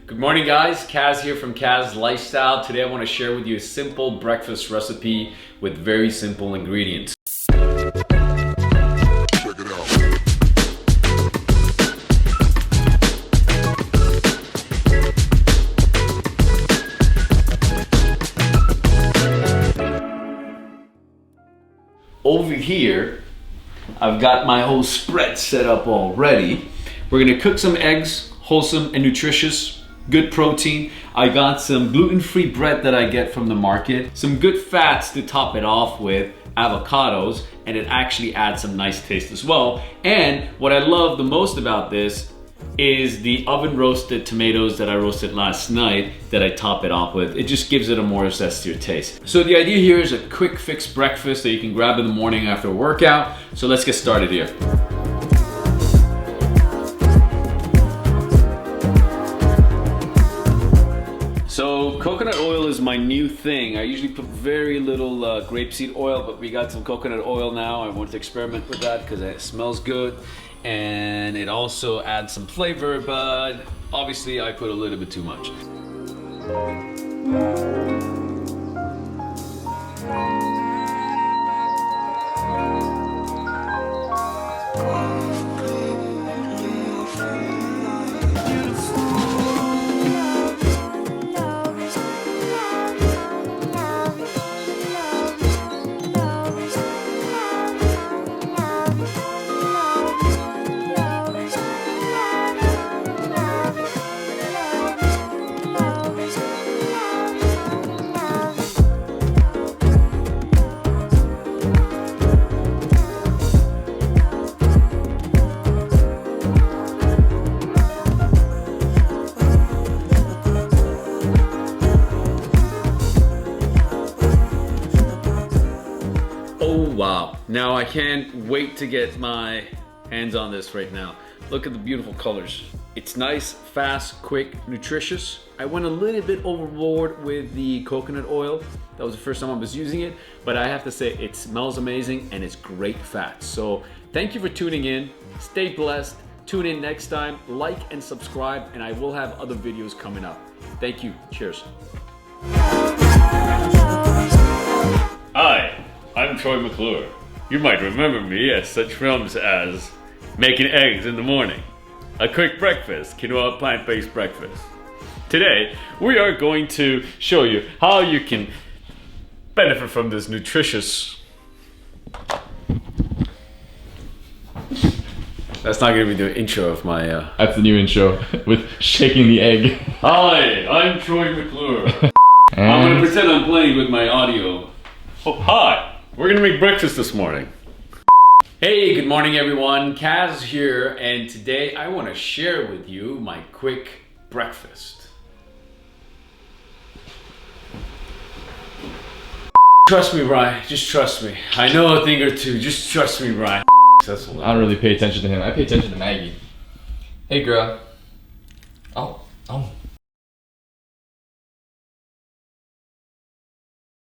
Good morning guys, Kaz here from Kaz Lifestyle. Today I want to share with you a simple breakfast recipe with very simple ingredients. Check it out. Over here, I've got my whole spread set up already. We're gonna cook some eggs, wholesome and nutritious. Good protein. I got some gluten-free bread that I get from the market. Some good fats to top it off with, avocados, and it actually adds some nice taste as well. And what I love the most about this is the oven roasted tomatoes that I roasted last night that I top it off with. It just gives it a more zestier taste. So the idea here is a quick fix breakfast that you can grab in the morning after a workout. So let's get started here. So coconut oil is my new thing. I usually put very little grapeseed oil, but we got some coconut oil now. I want to experiment with that because it smells good and it also adds some flavor, but obviously I put a little bit too much. Wow, now I can't wait to get my hands on this right now. Look at the beautiful colors. It's nice, fast, quick, nutritious. I went a little bit overboard with the coconut oil. That was the first time I was using it, but I have to say it smells amazing and it's great fat. So thank you for tuning in. Stay blessed. Tune in next time, like and subscribe, and I will have other videos coming up. Thank you. Cheers. Hi, I'm Troy McClure. You might remember me as such films as Making Eggs in the Morning, A Quick Breakfast, Quinoa Plant-Based Breakfast. Today, we are going to show you how you can benefit from this nutritious... That's not gonna be the intro of my... That's the new intro, with shaking the egg. Hi, I'm Troy McClure. I'm gonna pretend I'm playing with my audio. Oh, hi. We're gonna make breakfast this morning. Hey, good morning everyone. Kaz here, and today I want to share with you my quick breakfast. Trust me, Brian. Just trust me. I know a thing or two. Just trust me, Brian. I don't really pay attention to him. I pay attention to Maggie. Hey, girl. Oh.